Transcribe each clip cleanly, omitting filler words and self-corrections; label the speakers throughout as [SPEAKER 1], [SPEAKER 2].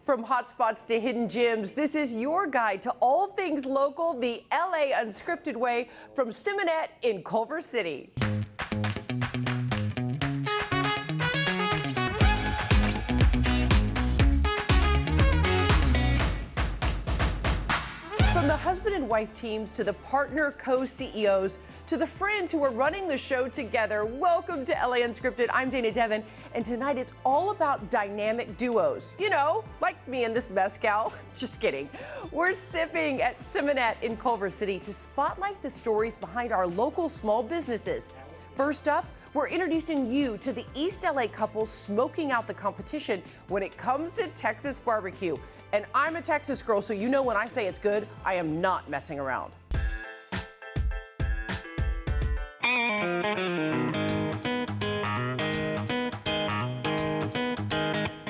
[SPEAKER 1] From hotspots to hidden gems, this is your guide to all things local, the LA Unscripted way from Simonette in Culver City. From the husband and wife teams to the partner co-CEOs to the friends who are running the show together, welcome to LA Unscripted. I'm Dana Devin, and tonight it's all about dynamic duos. You know, like me and this mezcal. Just kidding. We're sipping at Simonette in Culver City to spotlight the stories behind our local small businesses. First up, we're introducing you to the East LA couple smoking out the competition when it comes to Texas barbecue. And I'm a Texas girl, so you know when I say it's good, I am not messing around.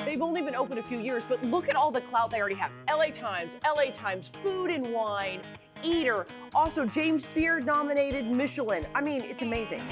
[SPEAKER 1] They've only been open a few years, but look at all the clout they already have. LA Times, Food and Wine, Eater, also James Beard nominated, Michelin. I mean, it's amazing.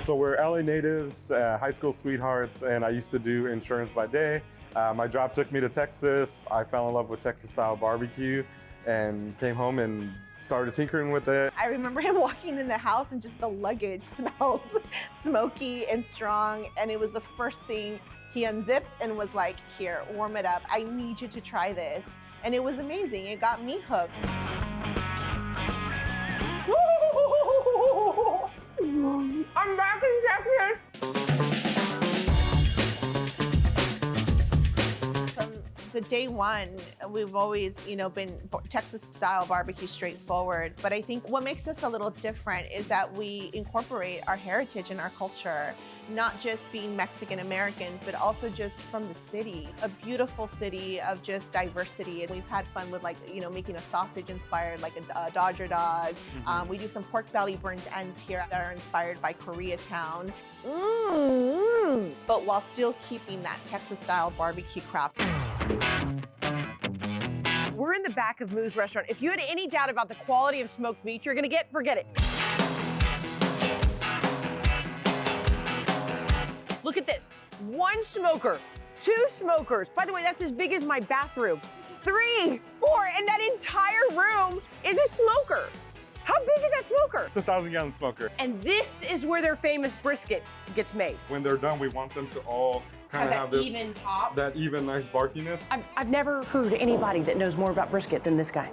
[SPEAKER 2] So we're LA natives, high school sweethearts, and I used to do insurance by day. My job took me to Texas. I fell in love with Texas-style barbecue and came home and started tinkering with it.
[SPEAKER 3] I remember him walking in the house and just the luggage smells smoky and strong, and it was the first thing he unzipped and was like, here, warm it up. I need you to try this. And it was amazing. It got me hooked.
[SPEAKER 1] I'm back in Texas.
[SPEAKER 3] From the day one, we've always, been Texas-style barbecue straightforward. But I think what makes us a little different is that we incorporate our heritage and our culture, not just being Mexican Americans, but also just from the city, a beautiful city of just diversity. And we've had fun with making a sausage inspired like a Dodger dog. We do some pork belly burnt ends here that are inspired by Koreatown. But while still keeping that Texas-style barbecue craft.
[SPEAKER 1] We're in the back of Moo's restaurant. If you had any doubt about the quality of smoked meat you're gonna forget it. Look at this, 1 smoker, 2 smokers. By the way, that's as big as my bathroom. 3, 4, and that entire room is a smoker. How big is that smoker?
[SPEAKER 2] It's a 1,000-gallon smoker.
[SPEAKER 1] And this is where their famous brisket gets made.
[SPEAKER 2] When they're done, we want them to all kind of have
[SPEAKER 1] that
[SPEAKER 2] this
[SPEAKER 1] even top.
[SPEAKER 2] that even nice barkiness.
[SPEAKER 1] I've never heard anybody that knows more about brisket than this guy.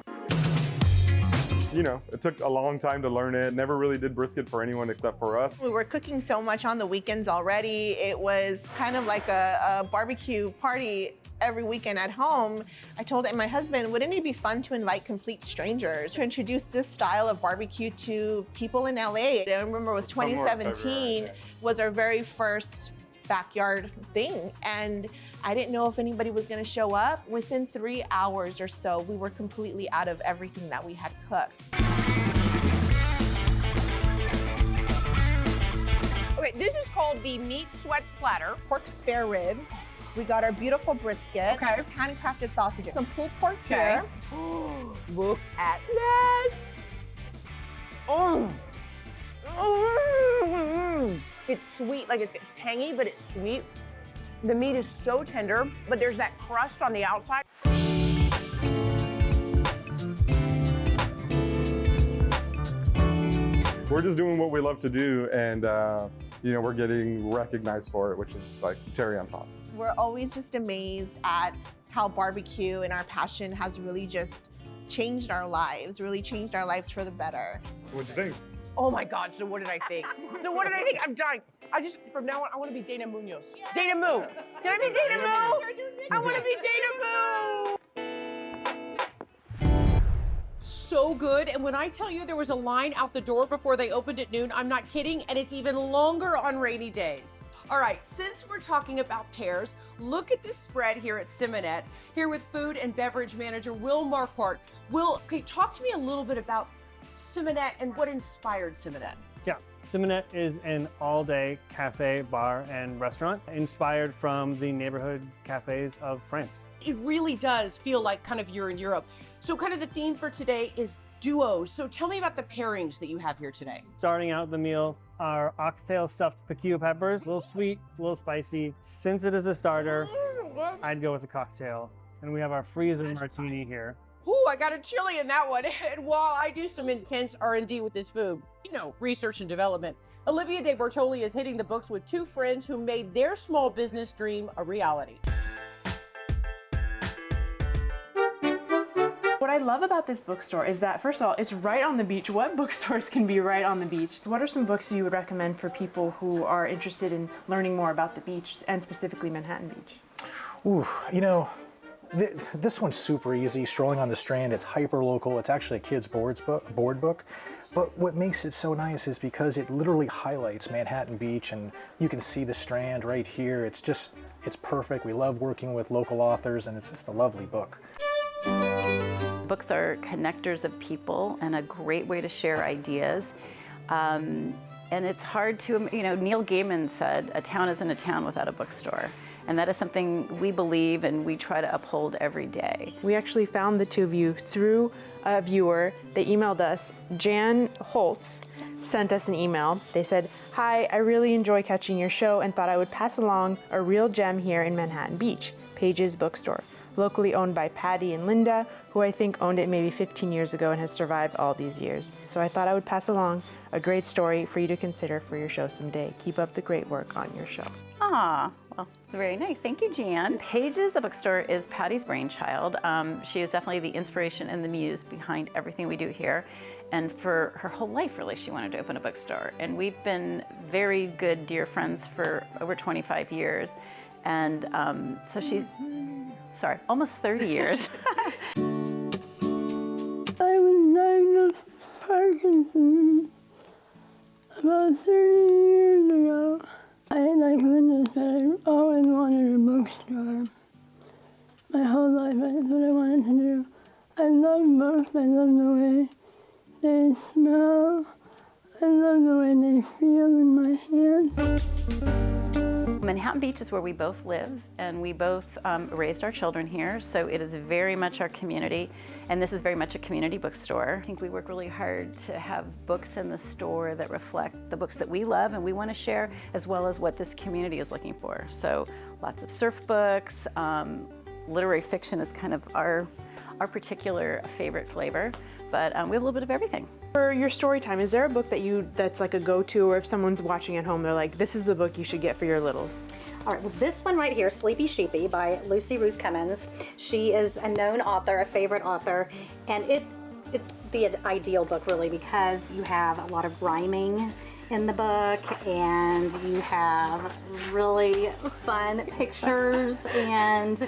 [SPEAKER 2] You know, it took a long time to learn it. Never really did brisket for anyone except for us.
[SPEAKER 3] We were cooking so much on the weekends already. It was kind of like a barbecue party every weekend at home. I told my husband, wouldn't it be fun to invite complete strangers to introduce this style of barbecue to people in LA? I remember it was 2017 was our very first backyard thing. And I didn't know if anybody was gonna show up. Within 3 hours or so, we were completely out of everything that we had cooked.
[SPEAKER 1] Okay, this is called the Meat Sweats Platter.
[SPEAKER 3] Pork spare ribs. We got our beautiful brisket.
[SPEAKER 1] Okay.
[SPEAKER 3] Handcrafted sausages. Some pulled pork here.
[SPEAKER 1] Look at that. It's sweet, like it's tangy, but it's sweet. The meat is so tender, but there's that crust on the outside.
[SPEAKER 2] We're just doing what we love to do, and we're getting recognized for it, which is like cherry on top.
[SPEAKER 3] We're always just amazed at how barbecue and our passion has really just changed our lives for the better.
[SPEAKER 2] So what'd you think?
[SPEAKER 1] Oh my God, so what did I think? I'm dying. From now on, I want to be Dana Munoz. Yeah. Dana Moo. Can I be Dana Moo? I want to be Dana Moo. So good, and when I tell you there was a line out the door before they opened at noon, I'm not kidding, and it's even longer on rainy days. All right, since we're talking about pairs, look at this spread here at Simonette, here with food and beverage manager Will Marquardt. Will, okay, talk to me a little bit about Simonette and what inspired Simonette.
[SPEAKER 4] Yeah, Simonette is an all-day cafe, bar, and restaurant inspired from the neighborhood cafes of France.
[SPEAKER 1] It really does feel like kind of you're in Europe. So kind of the theme for today is duos. So tell me about the pairings that you have here today.
[SPEAKER 4] Starting out the meal, our oxtail stuffed piquillo peppers. A little sweet, a little spicy. Since it is a starter, I'd go with a cocktail. And we have our freezer martini here.
[SPEAKER 1] Ooh, I got a chili in that one. And while I do some intense R&D with this food, research and development, Olivia De Bortoli is hitting the books with two friends who made their small business dream a reality.
[SPEAKER 5] What I love about this bookstore is that, first of all, it's right on the beach. What bookstores can be right on the beach? What are some books you would recommend for people who are interested in learning more about the beach, and specifically Manhattan Beach?
[SPEAKER 6] Ooh, this one's super easy. Strolling on the Strand, it's hyper local. It's actually a kid's board book. But what makes it so nice is because it literally highlights Manhattan Beach, and you can see the Strand right here. It's perfect. We love working with local authors, and it's just a lovely book.
[SPEAKER 7] Books are connectors of people and a great way to share ideas. And it's hard to, Neil Gaiman said, a town isn't a town without a bookstore. And that is something we believe and we try to uphold every day.
[SPEAKER 5] We actually found the two of you through a viewer. They emailed us. Jan Holtz sent us an email. They said, "Hi, I really enjoy catching your show and thought I would pass along a real gem here in Manhattan Beach, Page's Bookstore, locally owned by Patty and Linda, who I think owned it maybe 15 years ago and has survived all these years. So I thought I would pass along a great story for you to consider for your show someday. Keep up the great work on your show."
[SPEAKER 7] Ah, well, it's very nice. Thank you, Jan. Page's Bookstore is Patty's brainchild. She is definitely the inspiration and the muse behind everything we do here. And for her whole life, really, she wanted to open a bookstore. And we've been very good, dear friends for over 25 years. And so she's, almost 30 years.
[SPEAKER 8] I was diagnosed with Parkinson's about 30 years ago. I like Linda said, I always wanted a bookstore. My whole life, that's what I wanted to do. I love books, I love the way they smell, I love the way they feel in my hands.
[SPEAKER 7] Manhattan Beach is where we both live, and we both raised our children here, so it is very much our community, and this is very much a community bookstore. I think we work really hard to have books in the store that reflect the books that we love and we want to share, as well as what this community is looking for. So lots of surf books, literary fiction is kind of our particular favorite flavor, but we have a little bit of everything.
[SPEAKER 5] For your story time, is there a book that's like a go-to, or if someone's watching at home, they're like, this is the book you should get for your littles?
[SPEAKER 9] All right, well, this one right here, Sleepy Sheepy by Lucy Ruth Cummins. She is a known author, a favorite author, and it's the ideal book, really, because you have a lot of rhyming in the book, and you have really fun pictures and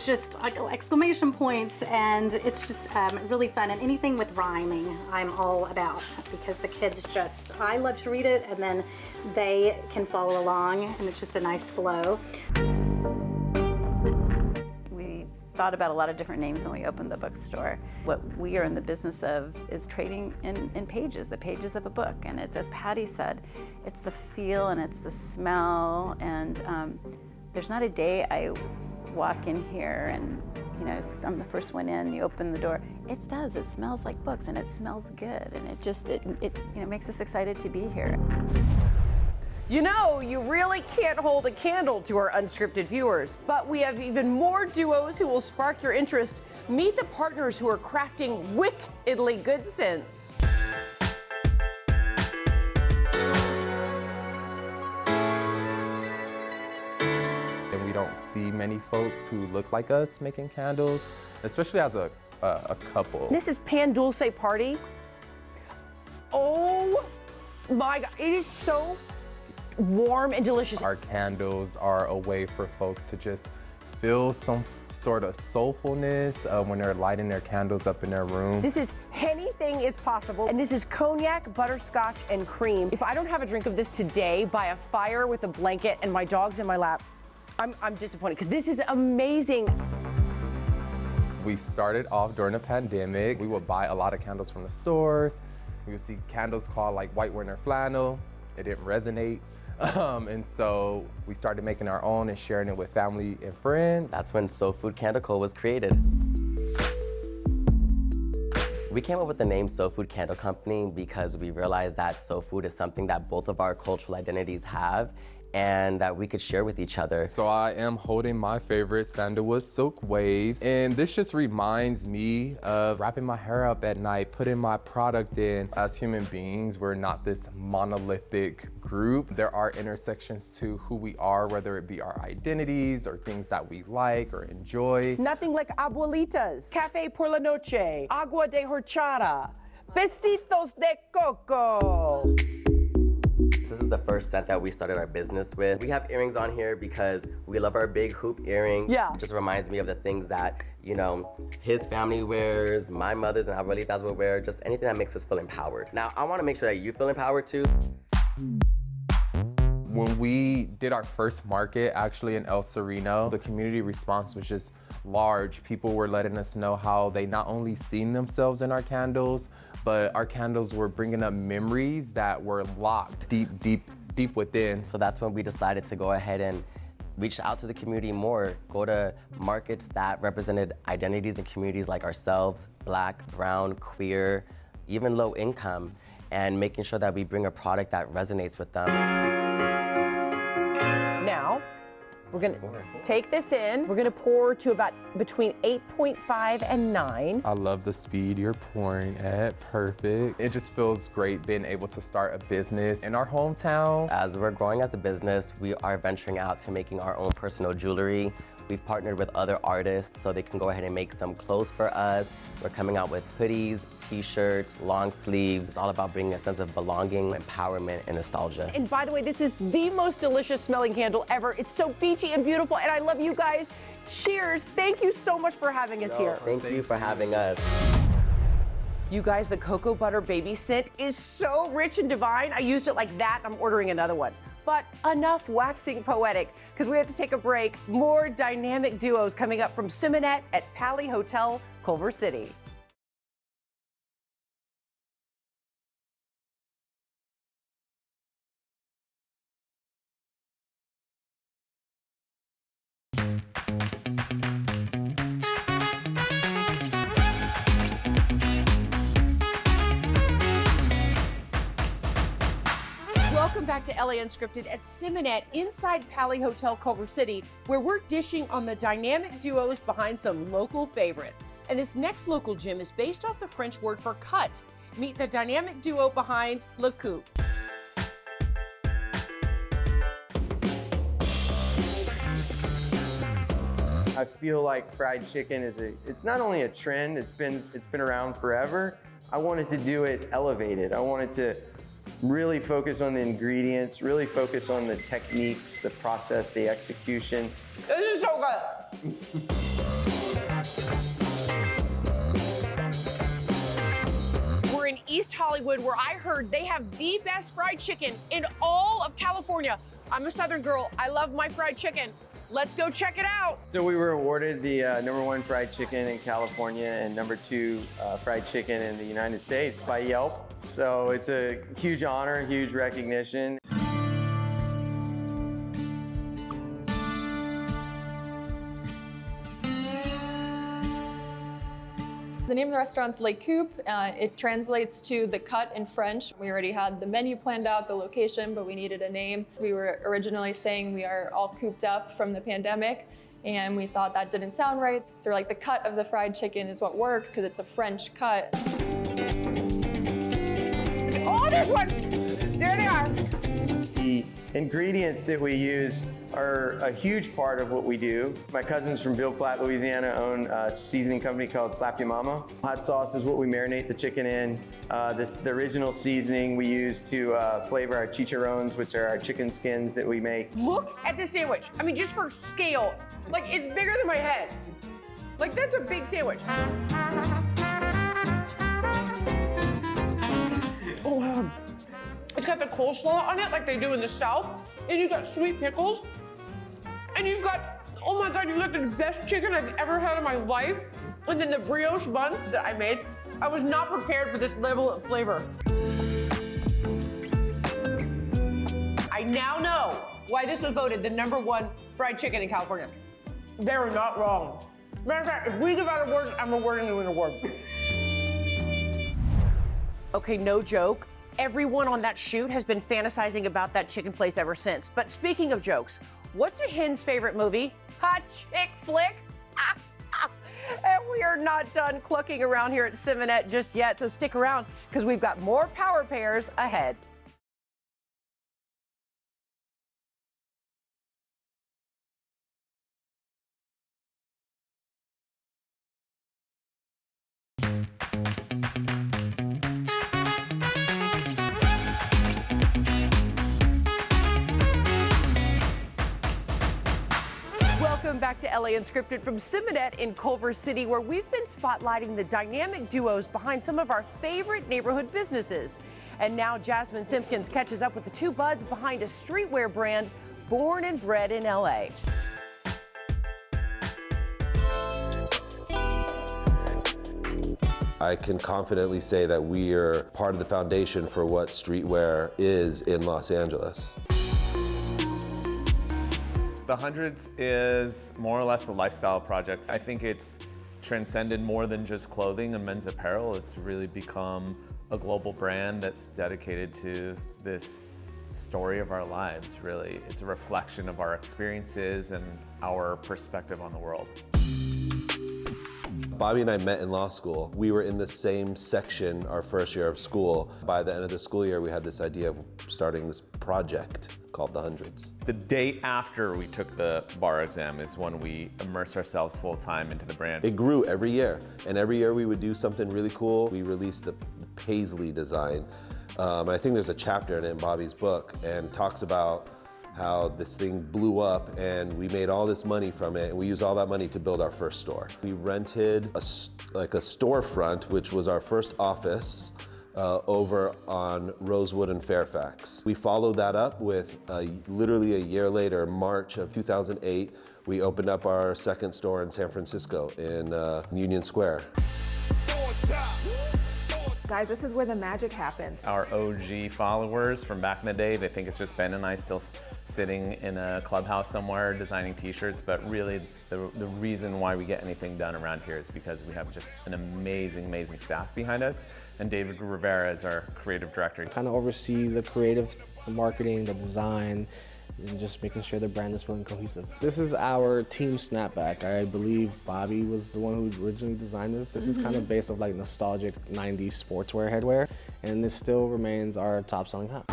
[SPEAKER 9] just like exclamation points, and it's just really fun. And anything with rhyming I'm all about, because the kids I love to read it, and then they can follow along, and it's just a nice flow.
[SPEAKER 7] We thought about a lot of different names when we opened the bookstore. What we are in the business of is trading in pages, the pages of a book, and it's, as Patty said, it's the feel and it's the smell, and there's not a day I walk in here and, if I'm the first one in, you open the door, it smells like books, and it smells good, and it makes us excited to be here.
[SPEAKER 1] You really can't hold a candle to our unscripted viewers, but we have even more duos who will spark your interest. Meet the partners who are crafting wickedly good scents.
[SPEAKER 10] We don't see many folks who look like us making candles, especially as a couple.
[SPEAKER 1] This is Pan Dulce Party. Oh my God, it is so warm and delicious.
[SPEAKER 10] Our candles are a way for folks to just feel some sort of soulfulness when they're lighting their candles up in their room.
[SPEAKER 1] This is anything is possible, and this is cognac, butterscotch, and cream. If I don't have a drink of this today by a fire with a blanket and my dog's in my lap, I'm disappointed, because this is amazing.
[SPEAKER 10] We started off during the pandemic. We would buy a lot of candles from the stores. We would see candles called like white winter flannel. It didn't resonate. And so we started making our own and sharing it with family and friends.
[SPEAKER 11] That's when SFood Candle Co was created. We came up with the name SFood Candle Company because we realized that soul food is something that both of our cultural identities have and that we could share with each other.
[SPEAKER 10] So I am holding my favorite sandalwood silk waves, and this just reminds me of wrapping my hair up at night, putting my product in. As human beings, we're not this monolithic group. There are intersections to who we are, whether it be our identities or things that we like or enjoy.
[SPEAKER 1] Nothing like abuelitas, cafe por la noche, agua de horchata, besitos de coco.
[SPEAKER 11] This is the first set that we started our business with. We have earrings on here because we love our big hoop earrings.
[SPEAKER 1] Yeah.
[SPEAKER 11] It just reminds me of the things that, you know, his family wears, my mother's and abuelitas will wear, just anything that makes us feel empowered. Now, I want to make sure that you feel empowered too.
[SPEAKER 10] When we did our first market, actually in El Sereno, the community response was just large. People were letting us know how they not only seen themselves in our candles, but our candles were bringing up memories that were locked deep within.
[SPEAKER 11] So that's when we decided to go ahead and reach out to the community more, go to markets that represented identities and communities like ourselves, Black, brown, queer, even low income, and making sure that we bring a product that resonates with them.
[SPEAKER 1] Now, we're gonna take this in. We're gonna pour to about between 8.5 and 9.
[SPEAKER 10] I love the speed you're pouring at, perfect. It just feels great being able to start a business in our hometown.
[SPEAKER 11] As we're growing as a business, we are venturing out to making our own personal jewelry. We've partnered with other artists so they can go ahead and make some clothes for us. We're coming out with hoodies, t-shirts, long sleeves. It's all about bringing a sense of belonging, empowerment, and nostalgia.
[SPEAKER 1] And by the way, this is the most delicious smelling candle ever. It's so peachy and beautiful, and I love you guys. Cheers. Thank you so much for having us here.
[SPEAKER 11] Thank you for having us.
[SPEAKER 1] You guys, the cocoa butter baby scent is so rich and divine. I used it like that. I'm ordering another one. But enough waxing poetic, because we have to take a break. More dynamic duos coming up from Simonette at Pali Hotel, Culver City. Welcome back to LA Unscripted at Simonette inside Pali Hotel, Culver City, where we're dishing on the dynamic duos behind some local favorites. And this next local gym is based off the French word for cut. Meet the dynamic duo behind Le Coupe.
[SPEAKER 12] I feel like fried chicken is it's not only a trend, it's been around forever. I wanted to do it elevated. I wanted to really focus on the ingredients, really focus on the techniques, the process, the execution.
[SPEAKER 1] This is so good. We're in East Hollywood, where I heard they have the best fried chicken in all of California. I'm a Southern girl. I love my fried chicken. Let's go check it out.
[SPEAKER 12] So we were awarded the #1 fried chicken in California and #2 fried chicken in the United States by Yelp. So it's a huge honor, huge recognition.
[SPEAKER 13] The name of the restaurant's Le Coupe. It translates to the cut in French. We already had the menu planned out, the location, but we needed a name. We were originally saying we are all cooped up from the pandemic, and we thought that didn't sound right. So we're like, the cut of the fried chicken is what works because it's a French cut.
[SPEAKER 1] Oh, there's one! There they are.
[SPEAKER 12] The ingredients that we use are a huge part of what we do. My cousins from Ville Platte, Louisiana own a seasoning company called Slap Your Mama. Hot sauce is what we marinate the chicken in. The original seasoning we use to flavor our chicharrones, which are our chicken skins that we make.
[SPEAKER 1] Look at this sandwich. I mean, just for scale, like it's bigger than my head. Like that's a big sandwich. Oh wow. It's got the coleslaw on it like they do in the South. And you've got sweet pickles. And you've got, oh my God, you've got the best chicken I've ever had in my life. And then the brioche bun that I made. I was not prepared for this level of flavor. I now know why this was voted the #1 fried chicken in California. They're not wrong. Matter of fact, if we give out awards, I'm awarding you an award. Okay, no joke. Everyone on that shoot has been fantasizing about that chicken place ever since. But speaking of jokes, what's a hen's favorite movie? Hot chick flick? And we are not done clucking around here at Simonette just yet, so stick around because we've got more power pairs ahead. Welcome back to LA Unscripted from Simonette in Culver City, where we've been spotlighting the dynamic duos behind some of our favorite neighborhood businesses. And now Jasmine Simpkins catches up with the two buds behind a streetwear brand born and bred in LA.
[SPEAKER 14] I can confidently say that we are part of the foundation for what streetwear is in Los Angeles.
[SPEAKER 15] The Hundreds is more or less a lifestyle project. I think it's transcended more than just clothing and men's apparel. It's really become a global brand that's dedicated to this story of our lives, really. It's a reflection of our experiences and our perspective on the world.
[SPEAKER 14] Bobby and I met in law school. We were in the same section our first year of school. By the end of the school year, we had this idea of starting this project called The Hundreds.
[SPEAKER 15] The day after we took the bar exam is when we immersed ourselves full time into the brand.
[SPEAKER 14] It grew every year, and every year we would do something really cool. We released the Paisley design. I think there's a chapter in Bobby's book and talks about how this thing blew up and we made all this money from it, and we used all that money to build our first store. We rented a storefront, which was our first office, over on Rosewood and Fairfax. We followed that up with literally a year later, March of 2008, we opened up our second store in San Francisco in Union Square.
[SPEAKER 16] Guys, this is where the magic happens.
[SPEAKER 15] Our OG followers from back in the day, they think it's just Ben and I still sitting in a clubhouse somewhere designing t-shirts, but really the reason why we get anything done around here is because we have just an amazing, amazing staff behind us. And David Rivera is our creative director.
[SPEAKER 17] Kind of oversee the creative, the marketing, the design, and just making sure the brand is feeling cohesive. This is our team snapback. I believe Bobby was the one who originally designed this. This is kind of based off like nostalgic 90s sportswear headwear, and this still remains our top selling hat.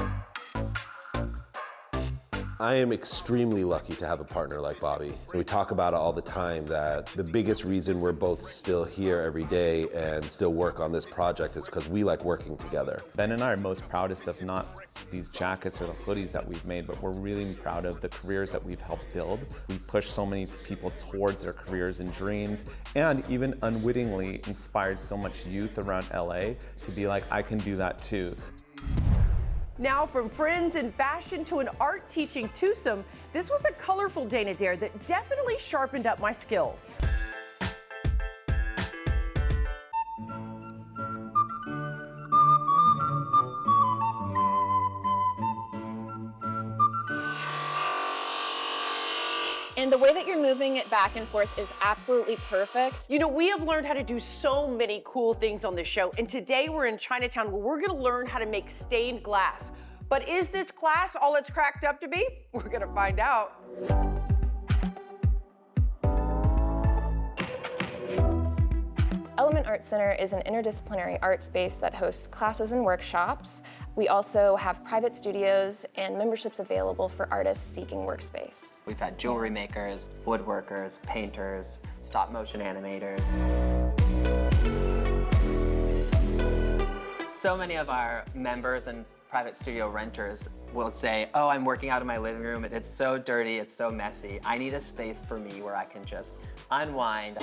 [SPEAKER 14] I am extremely lucky to have a partner like Bobby. We talk about it all the time that the biggest reason we're both still here every day and still work on this project is because we like working together.
[SPEAKER 15] Ben and I are most proudest of not these jackets or the hoodies that we've made, but we're really proud of the careers that we've helped build. We've pushed so many people towards their careers and dreams, and even unwittingly inspired so much youth around LA to be like, I can do that too.
[SPEAKER 1] Now, from friends in fashion to an art teaching twosome, this was a colorful Dana Dare that definitely sharpened up my skills.
[SPEAKER 13] And the way that you're moving it back and forth is absolutely perfect.
[SPEAKER 1] You know, we have learned how to do so many cool things on this show, and today we're in Chinatown where we're gonna learn how to make stained glass. But is this glass all it's cracked up to be? We're gonna find out.
[SPEAKER 13] Element Art Center is an interdisciplinary art space that hosts classes and workshops. We also have private studios and memberships available for artists seeking workspace.
[SPEAKER 18] We've had jewelry makers, woodworkers, painters, stop motion animators. So many of our members and private studio renters will say, oh, I'm working out in my living room, it's so dirty, it's so messy. I need a space for me where I can just unwind.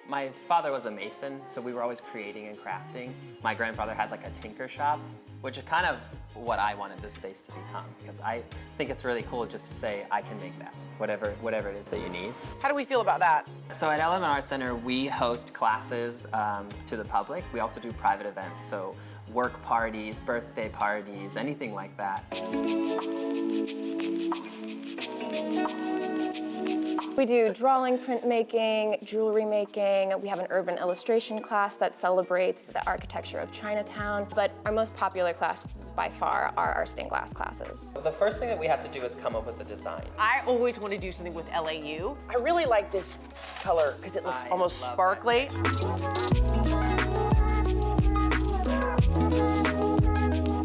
[SPEAKER 18] My father was a mason, so we were always creating and crafting. My grandfather had like a tinker shop, which is kind of what I wanted this space to become, because I think it's really cool just to say, I can make that, whatever it is that you need.
[SPEAKER 1] How do we feel about that?
[SPEAKER 18] So at Element Art Center, we host classes to the public. We also do private events, so work parties, birthday parties, anything like that.
[SPEAKER 19] We do drawing, printmaking, jewelry making. We have an urban illustration class that celebrates the architecture of Chinatown. But our most popular classes by far are our stained glass classes.
[SPEAKER 18] The first thing that we have to do is come up with a design.
[SPEAKER 1] I always want to do something with LAU. I really like this color because it looks almost sparkly.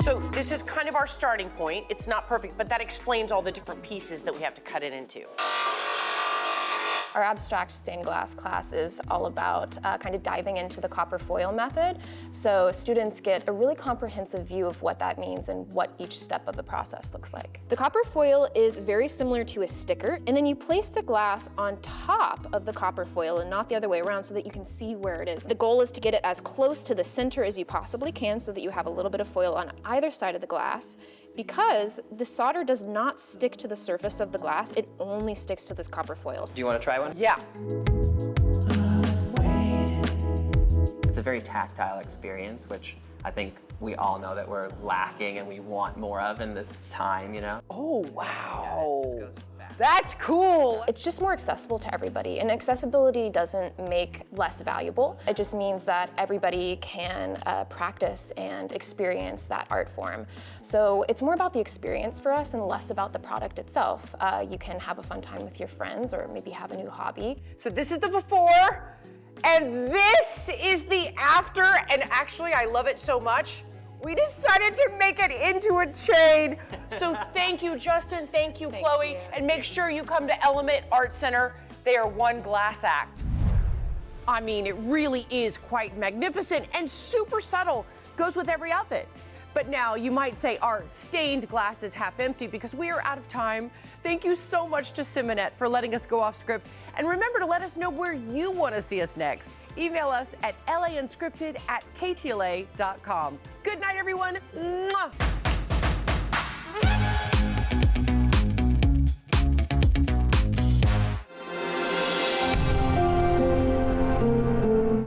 [SPEAKER 1] So this is kind of our starting point. It's not perfect, but that explains all the different pieces that we have to cut it into.
[SPEAKER 19] Our abstract stained glass class is all about kind of diving into the copper foil method. So students get a really comprehensive view of what that means and what each step of the process looks like. The copper foil is very similar to a sticker, and then you place the glass on top of the copper foil and not the other way around so that you can see where it is. The goal is to get it as close to the center as you possibly can so that you have a little bit of foil on either side of the glass. Because the solder does not stick to the surface of the glass, it only sticks to this copper foil.
[SPEAKER 18] Do you want to try one?
[SPEAKER 1] Yeah.
[SPEAKER 18] It's a very tactile experience, which I think we all know that we're lacking and we want more of in this time, you know?
[SPEAKER 1] Oh, wow. That's cool.
[SPEAKER 19] It's just more accessible to everybody, and accessibility doesn't make less valuable. It just means that everybody can practice and experience that art form. So it's more about the experience for us and less about the product itself. You can have a fun time with your friends or maybe have a new hobby.
[SPEAKER 1] So this is the before, and this is the after, and actually I love it so much. We decided to make it into a chain. So thank you, Justin. Thank you, Chloe. And make sure you come to Element Art Center. They are one glass act. I mean, it really is quite magnificent and super subtle. Goes with every outfit. But now you might say our stained glass is half empty because we are out of time. Thank you so much to Simonette for letting us go off script. And remember to let us know where you want to see us next. Email us at launscripted@ktla.com. Good night, everyone. Mwah.